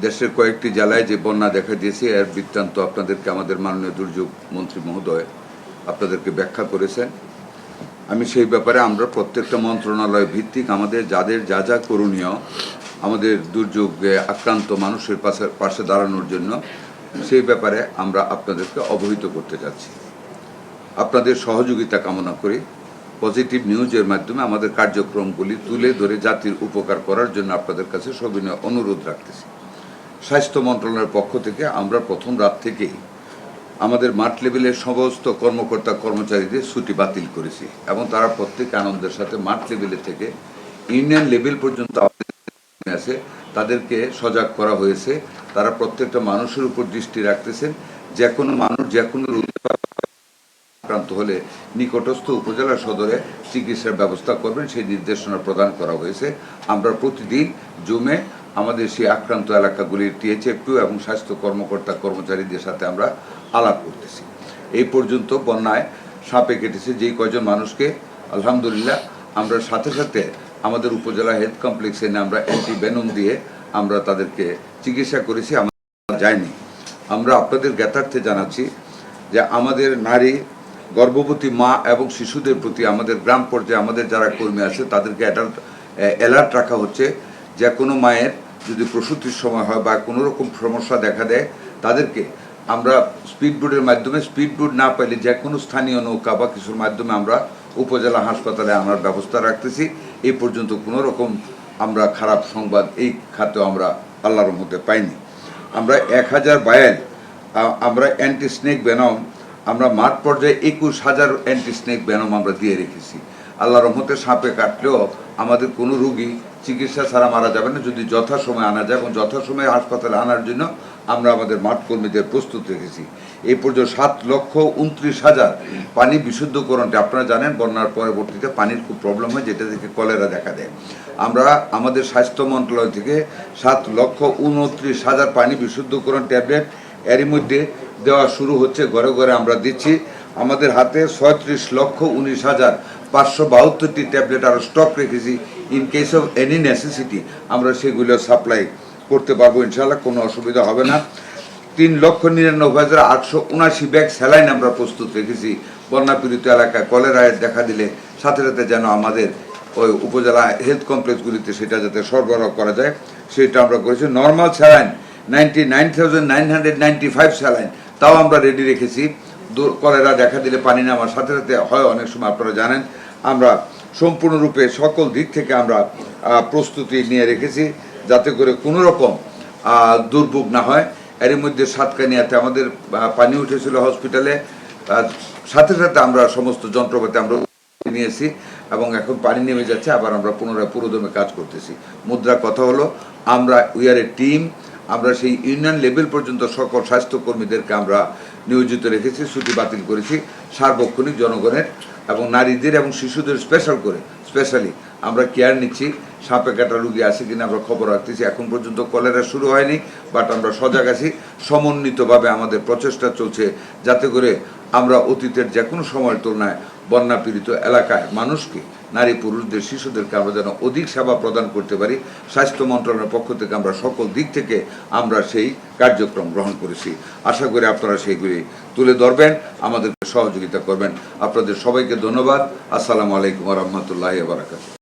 দেশের কয়েকটি জেলায় যে বন্যা দেখা দিয়েছে এর বৃত্তান্ত আপনাদেরকে আমাদের মাননীয় দুর্যোগ মন্ত্রী মহোদয় আপনাদেরকে ব্যাখ্যা করেছেন। আমি সেই ব্যাপারে আমরা প্রত্যেকটা মন্ত্রণালয় ভিত্তিক আমাদের যাদের যা যা করণীয় আমাদের দুর্যোগে আক্রান্ত মানুষের পাশে দাঁড়ানোর জন্য সেই ব্যাপারে আমরা আপনাদেরকে অবহিত করতে যাচ্ছি। আপনাদের সহযোগিতা কামনা করি। পজিটিভ নিউজের মাধ্যমে আমাদের কার্যক্রমগুলি তুলে ধরে জাতির উপকার করার জন্য আপনাদের কাছে সবিনয় অনুরোধ রাখতেছি। স্বাস্থ্য মন্ত্রণালয়ের পক্ষ থেকে আমরা প্রথম রাত থেকেই আমাদের মাঠ লেভেলের সমস্ত কর্মকর্তা কর্মচারীদের ছুটি বাতিল করেছি এবং তারা প্রত্যেক আনন্দের সাথে মাঠ লেভেলের থেকে ইউনিয়ন লেভেল পর্যন্ত আছে তাদেরকে সজাগ করা হয়েছে। তারা প্রত্যেকটা মানুষের উপর দৃষ্টি রাখতেছেন। যে কোনো মানুষ যে কোনো আক্রান্ত হলে নিকটস্থ উপজেলা সদরে চিকিৎসার ব্যবস্থা করবেন সেই নির্দেশনা প্রদান করা হয়েছে। আমরা প্রতিদিন জমে আমাদের সেই আক্রান্ত এলাকাগুলির টিএচএফ2 এবং স্বাস্থ্য কর্মকর্তা কর্মচারীদের সাথে আমরা আলাপ করতেছি। এই পর্যন্ত বন্যায় সাপে কেটেছে যেই কয়জন মানুষকে আলহামদুলিল্লাহ আমরা সাথে সাথে আমাদের উপজেলা হেলথ কমপ্লেক্সে এনে আমরা অ্যান্টিভেনম দিয়ে আমরা তাদেরকে চিকিৎসা করেছি। আমরা যায়নি। আমরা আপনাদের জ্ঞাতার্থে জানাচ্ছি যে আমাদের নারী গর্ভবতী মা এবং শিশুদের প্রতি আমাদের গ্রাম পর্যায়ে আমাদের যারা কর্মী আছে তাদেরকে অ্যালার্ট রাখা হচ্ছে। যে কোনো মায়ের যদি প্রসূতির সময় হয় বা কোনো রকম সমস্যা দেখা দেয় তাদেরকে আমরা স্পিডবোটের মাধ্যমে, স্পিডবোট না পাইলে যে কোনো স্থানীয় নৌকা বা কিছুর মাধ্যমে আমরা উপজেলা হাসপাতালে আনার ব্যবস্থা রাখতেছি। এই পর্যন্ত কোনো রকম আমরা খারাপ সংবাদ এই খাতে আমরা আল্লাহর রহমতে পাইনি। আমরা 1000 ভায়েল আমরা অ্যান্টি স্নেক ভেনম আমরা মাঠ পর্যায়ে 21,000 অ্যান্টি স্নেক ভেনম আমরা দিয়ে রেখেছি। আল্লাহর রহমতে সাপে কাটলেও আমাদের কোনো রোগী চিকিৎসা ছাড়া মারা যাবে না যদি যথাসময়ে আনা যায়, এবং যথাসময়ে হাসপাতালে আনার জন্য আমরা আমাদের মাঠ কর্মীদের প্রস্তুত রেখেছি। এই পর্যন্ত 7,29,000 পানি বিশুদ্ধকরণটি আপনারা জানেন বন্যার পরবর্তীতে পানির খুব প্রবলেম হয় যেটা থেকে কলেরা দেখা দেয়। আমরা আমাদের স্বাস্থ্য মন্ত্রণালয় থেকে 7,29,000 পানি বিশুদ্ধকরণ ট্যাবলেট এরই মধ্যে দেওয়া শুরু হচ্ছে, ঘরে ঘরে আমরা দিচ্ছি। আমাদের হাতে 36,19,572টি ট্যাবলেট আরও স্টক রেখেছি। In case of any necessity আমরা সেগুলো সাপ্লাই করতে পারবো ইনশাআল্লাহ, কোনো অসুবিধা হবে না। 3,99,879 ব্যাগ স্যালাইন আমরা প্রস্তুত রেখেছি। বন্যাপীড়িত এলাকায় কলেরায় দেখা দিলে সাথে সাথে যেন আমাদের ওই উপজেলা হেলথ কমপ্লেক্সগুলিতে সেটা যাতে সরবরাহ করা যায় সেটা আমরা করেছি। নর্মাল স্যালাইন 99,995 স্যালাইন তাও আমরা রেডি রেখেছি। কলেরা দেখা দিলে পানি নামার সাথে সাথে হয় অনেক সময়, আপনারা জানেন। আমরা সম্পূর্ণরূপে সকল দিক থেকে আমরা প্রস্তুতি নিয়ে রেখেছি যাতে করে কোনো রকম দুর্ভোগ না হয়। এর মধ্যে সাতকানিয়াতে আমাদের পানি উঠেছিল হসপিটালে, সাথে সাথে আমরা সমস্ত যন্ত্রপাতি আমরা নিয়েছি এবং এখন পানি নেমে যাচ্ছে, আবার আমরা পুনরায় পুরোদমে কাজ করতেছি। মুদ্রা কথা হলো আমরা উই আর এ টিম। আমরা সেই ইউনিয়ন লেভেল পর্যন্ত সকল স্বাস্থ্যকর্মীদেরকে আমরা নিয়োজিত রেখেছি, ছুটি বাতিল করেছি। সার্বক্ষণিক জনগণের এবং নারীদের এবং শিশুদের স্পেশালি আমরা কেয়ার নিচ্ছি। সাপে কাটা রুগী আছে কিনা আমরা খবর রাখতেছি। এখন পর্যন্ত কলেরা শুরু হয়নি, বাট আমরা সজাগ আছি। সমন্বিতভাবে আমাদের প্রচেষ্টা চলছে যাতে করে আমরা অতীতের যে কোনো সময়ের তুলনায় বন্যা পীড়িত এলাকায় মানুষকে, নারী পুরুষদের শিশুদেরকে আমরা যেন অধিক সেবা প্রদান করতে পারি। স্বাস্থ্য মন্ত্রণালয়ের পক্ষ থেকে আমরা সকল দিক থেকে আমরা সেই কার্যক্রম গ্রহণ করেছি। আশা করি আপনারা সেইগুলি তুলে ধরবেন, আমাদেরকে সহযোগিতা করবেন। আপনাদের সবাইকে ধন্যবাদ। আসসালামু আলাইকুম ওয়া রাহমাতুল্লাহি ওয়া বারাকাতুহু।